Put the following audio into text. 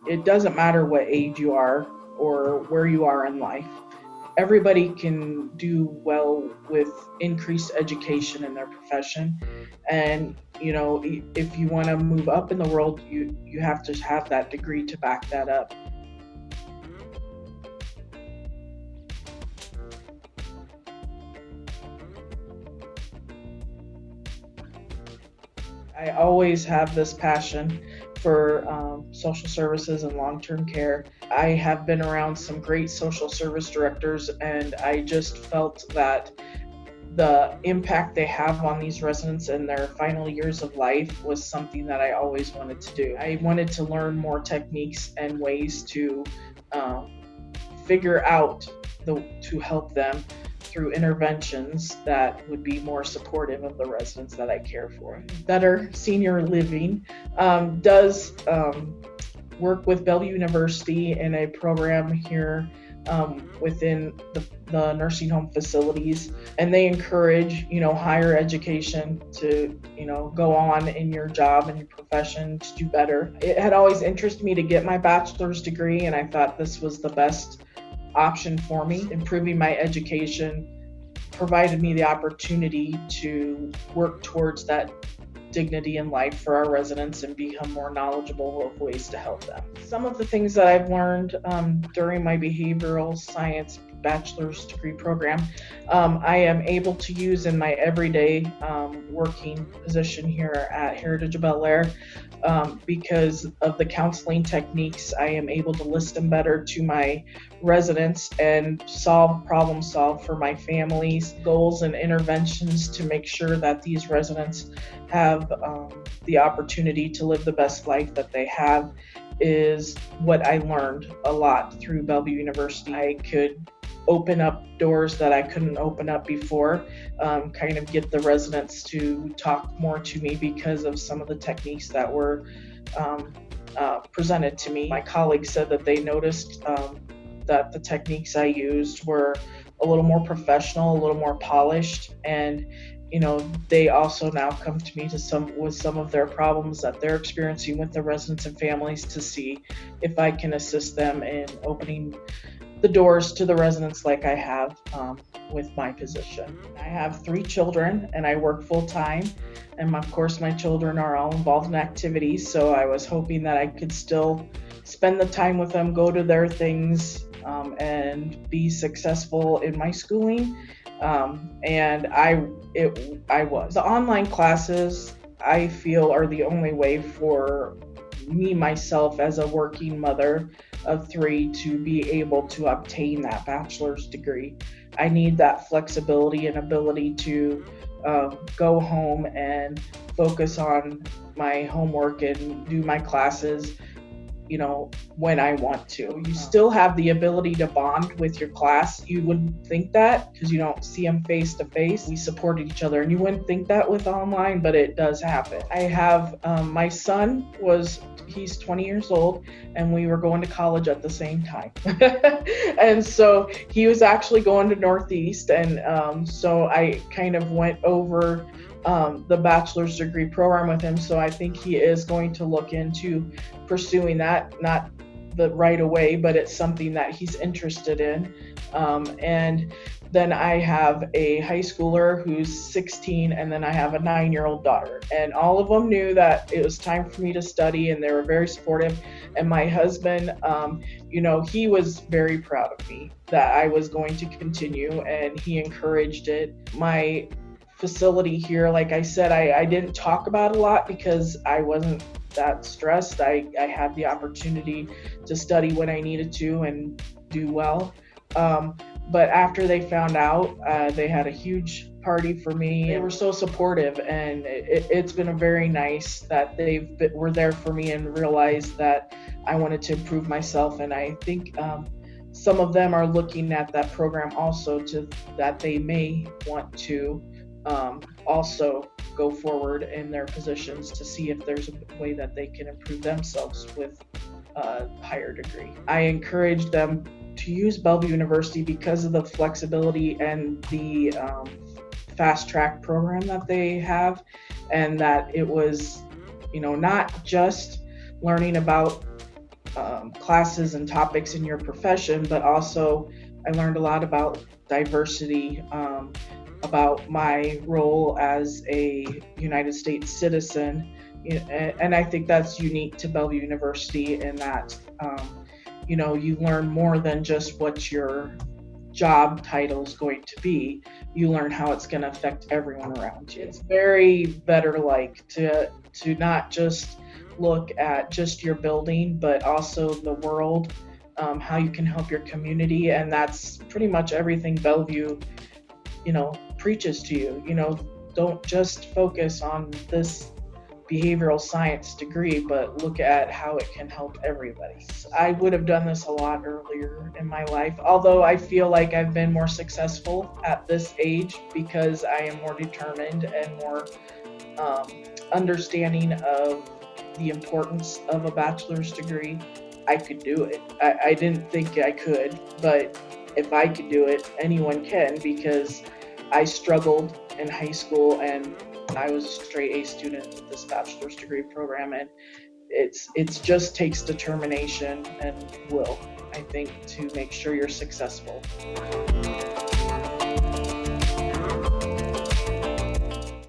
it doesn't matter what age you are or where you are in life. Everybody can do well with increased education in their profession. And, if you want to move up in the world, you have to have that degree to back that up. I always have this passion for social services and long-term care. I have been around some great social service directors, and I just felt that the impact they have on these residents in their final years of life was something that I always wanted to do. I wanted to learn more techniques and ways to um, figure out to help them through interventions that would be more supportive of the residents that I care for. Better Senior Living does work with Bellevue University in a program here within the nursing home facilities, and they encourage higher education to go on in your job and your profession to do better. It had always interested me to get my bachelor's degree, and I thought this was the best option for me. Improving my education provided me the opportunity to work towards that dignity in life for our residents and become more knowledgeable of ways to help them. Some of the things that I've learned during my behavioral science bachelor's degree program, I am able to use in my everyday working position here at Heritage Bel-Air. Because of the counseling techniques, I am able to listen better to my residents and problem solve for my family's goals and interventions to make sure that these residents have the opportunity to live the best life that they have is what I learned a lot through Bellevue University. I could open up doors that I couldn't open up before, kind of get the residents to talk more to me because of some of the techniques that were presented to me. My colleagues said that they noticed that the techniques I used were a little more professional, a little more polished, and they also now come to me with some of their problems that they're experiencing with the residents and families to see if I can assist them in opening the doors to the residents like I have with my position. I have 3 children and I work full time, and of course my children are all involved in activities, so I was hoping that I could still spend the time with them, go to their things, and be successful in my schooling. And I was. The online classes, I feel, are the only way for me, myself, as a working mother of 3 to be able to obtain that bachelor's degree. I need that flexibility and ability to go home and focus on my homework and do my classes when I want to. You still have the ability to bond with your class. You wouldn't think that because you don't see them face to face. We supported each other, and you wouldn't think that with online, but it does happen. I have my son he's 20 years old, and we were going to college at the same time. And so he was actually going to Northeast, and so I kind of went over the bachelor's degree program with him. So I think he is going to look into pursuing that, not the right away, but it's something that he's interested in. And then I have a high schooler who's 16, and then I have a 9-year-old daughter. And all of them knew that it was time for me to study, and they were very supportive. And my husband, he was very proud of me that I was going to continue, and he encouraged it. My facility here, like I said, I didn't talk about a lot because I wasn't that stressed. I had the opportunity to study when I needed to and do well. But after they found out, they had a huge party for me. They were so supportive, and it's been a very nice that were there for me and realized that I wanted to improve myself. And I think some of them are looking at that program also that they may want to also go forward in their positions to see if there's a way that they can improve themselves with a higher degree. I encourage them to use Bellevue University because of the flexibility and the fast track program that they have, and that it was, not just learning about classes and topics in your profession, but also I learned a lot about diversity, about my role as a United States citizen. And I think that's unique to Bellevue University in that, you learn more than just what your job title is going to be. You learn how it's going to affect everyone around you. It's very better like to not just look at just your building, but also the world, how you can help your community, and that's pretty much everything Bellevue, preaches to you. Don't just focus on this behavioral science degree, but look at how it can help everybody. I would have done this a lot earlier in my life, although I feel like I've been more successful at this age because I am more determined and more understanding of the importance of a bachelor's degree. I could do it. I didn't think I could, but if I could do it, anyone can, because I struggled in high school and I was a straight A student with this bachelor's degree program, and it's just takes determination and will, I think, to make sure you're successful.